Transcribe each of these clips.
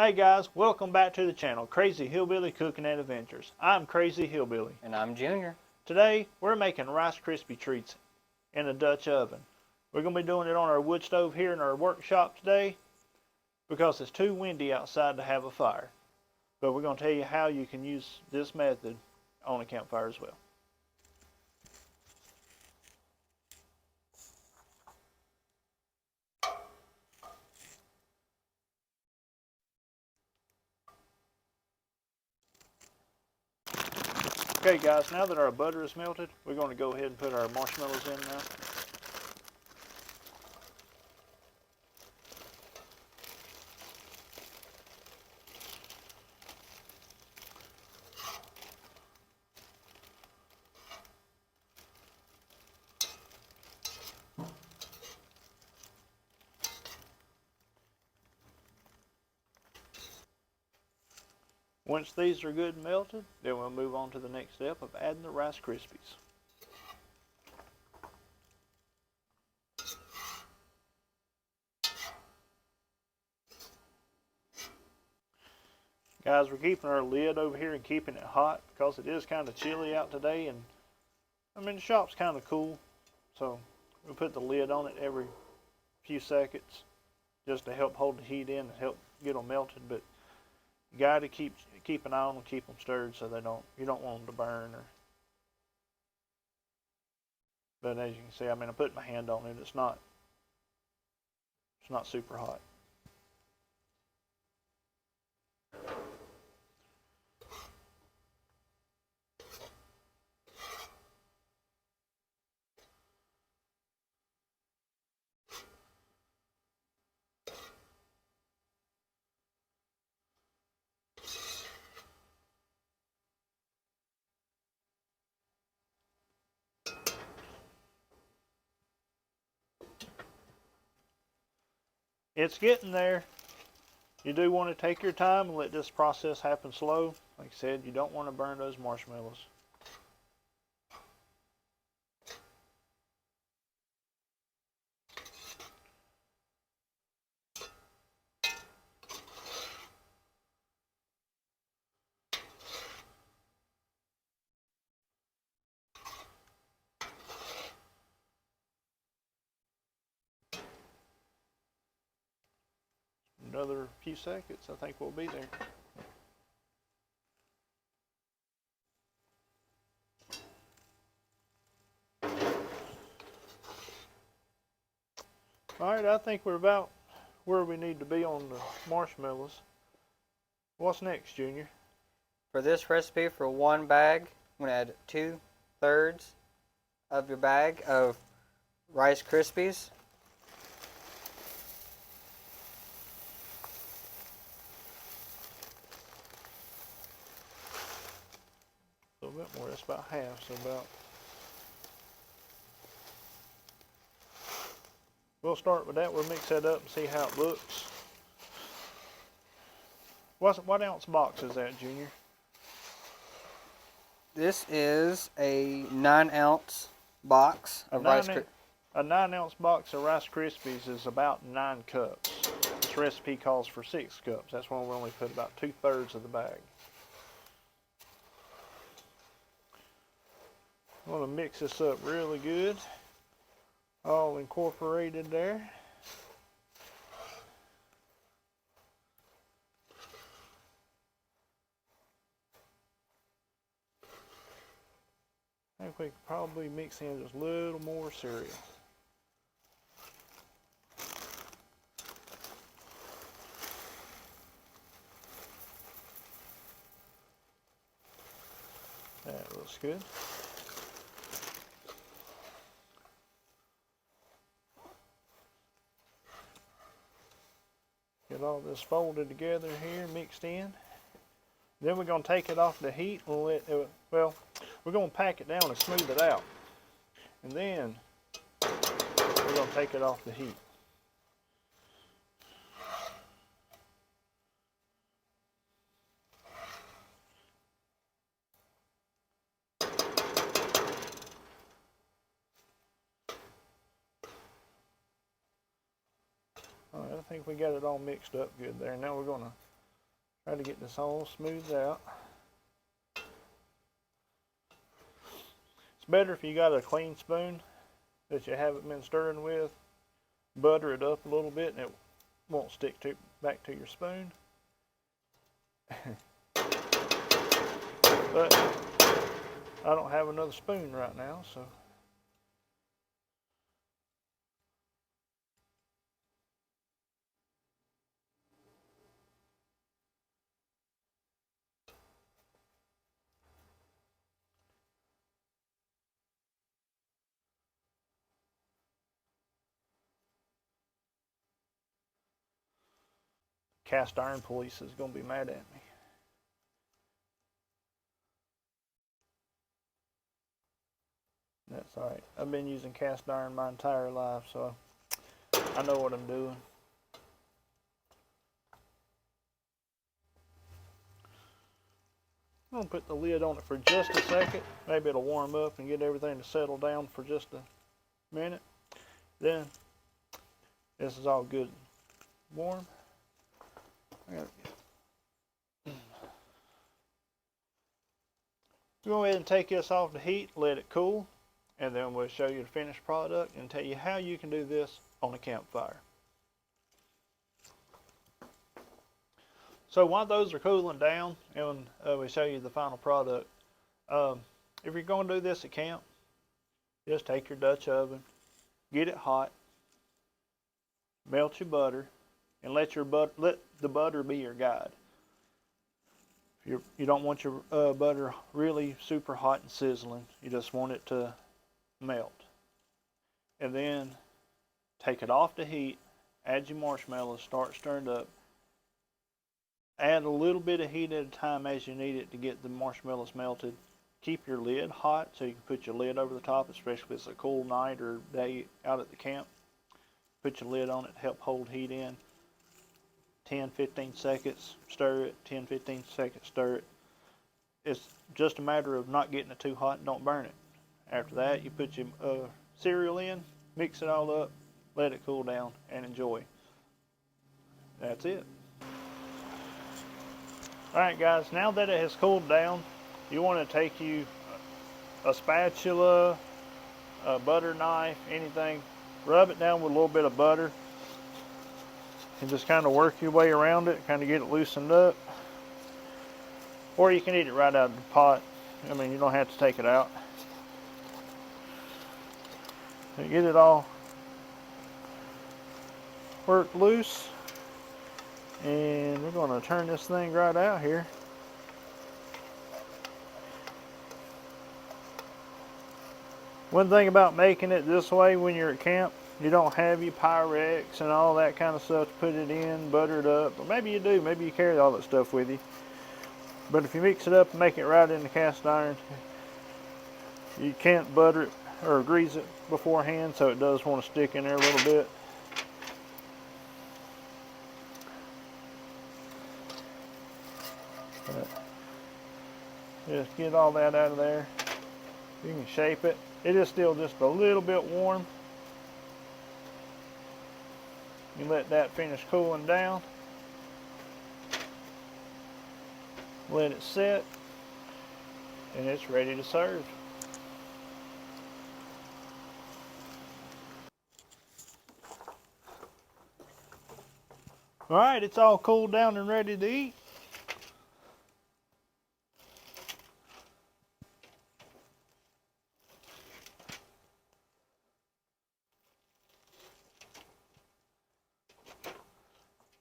Hey guys, welcome back to the channel, Crazy Hillbilly Cooking and Adventures. I'm Crazy Hillbilly. And I'm Junior. Today, we're making Rice Krispie treats in a Dutch oven. We're going to be doing it on our wood stove here in our workshop today because it's too windy outside to have a fire. But we're going to tell you how you can use this method on a campfire as well. Okay guys, now that our butter is melted, we're going to go ahead and put our marshmallows in now. Once these are good and melted, then we'll move on to the next step of adding the Rice Krispies. Guys, we're keeping our lid over here and keeping it hot because it is kind of chilly out today, and the shop's kind of cool, so we put the lid on it every few seconds just to help hold the heat in and help get them melted. But you got to keep an eye on them, keep them stirred so you don't want them to burn. But as you can see, I put my hand on it. It's not super hot. It's getting there. You do want to take your time and let this process happen slow. Like I said, you don't want to burn those marshmallows. Another few seconds, I think we'll be there. Alright, I think we're about where we need to be on the marshmallows. What's next, Junior? For this recipe, for one bag, I'm going to add 2/3 of your bag of Rice Krispies. A little bit more, that's about half, so about... We'll start with that, we'll mix that up and see how it looks. What ounce box is that, Junior? This is a 9-ounce box of Rice Krispies. A 9-ounce box of Rice Krispies is about 9 cups. This recipe calls for 6 cups. That's why we only put about 2/3 of the bag. I want to mix this up really good. All incorporated there. I think we could probably mix in just a little more cereal. That looks good. Get all this folded together here, mixed in. Then we're going to take it off the heat and we're going to pack it down and smooth it out. And then we're going to take it off the heat. All right, I think we got it all mixed up good there. Now we're going to Try to get this all smoothed out. It's better if you got a clean spoon that you haven't been stirring with. Butter it up a little bit and it won't stick back to your spoon. But I don't have another spoon right now, so. Cast iron police is going to be mad at me. That's alright. I've been using cast iron my entire life, so I know what I'm doing. I'm going to put the lid on it for just a second. Maybe it'll warm up and get everything to settle down for just a minute. Then, this is all good warm. Go ahead and take this off the heat, let it cool, and then we'll show you the finished product and tell you how you can do this on a campfire. So while those are cooling down and we show you the final product, if you're going to do this at camp, just take your Dutch oven, get it hot, melt your butter, and let the butter be your guide. You don't want your butter really super hot and sizzling. You just want it to melt. And then take it off the heat, add your marshmallows, start stirring up. Add a little bit of heat at a time as you need it to get the marshmallows melted. Keep your lid hot so you can put your lid over the top, especially if it's a cool night or day out at the camp. Put your lid on it to help hold heat in. 10-15 seconds, stir it. 10-15 seconds, stir it. It's just a matter of not getting it too hot and don't burn it. After that, you put your cereal in, mix it all up, let it cool down, and enjoy. That's it. Alright guys, now that it has cooled down, you want to take you a spatula, a butter knife, anything, rub it down with a little bit of butter, and just kind of work your way around it, kind of get it loosened up. Or you can eat it right out of the pot. I mean, you don't have to take it out. And get it all worked loose. And we're going to turn this thing right out here. One thing about making it this way when you're at camp, you don't have your Pyrex and all that kind of stuff to put it in, butter it up. Or maybe you do, maybe you carry all that stuff with you. But if you mix it up and make it right in the cast iron, you can't butter it or grease it beforehand, so it does want to stick in there a little bit. Just get all that out of there. You can shape it. It is still just a little bit warm. You let that finish cooling down. Let it set. And it's ready to serve. Alright, it's all cooled down and ready to eat.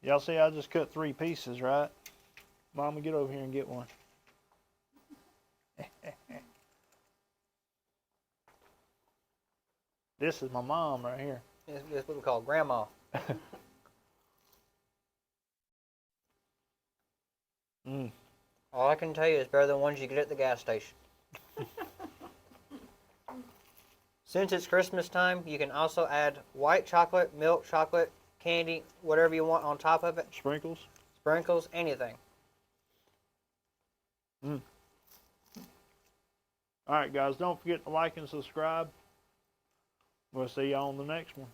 Y'all see I just cut 3 pieces, right? Mama, get over here and get one. This is my mom right here. This is what we call grandma. All I can tell you is better than ones you get at the gas station. Since it's Christmas time, you can also add white chocolate, milk chocolate, candy, whatever you want on top of it. Sprinkles? Sprinkles, anything. Alright guys, don't forget to like and subscribe. We'll see you on the next one.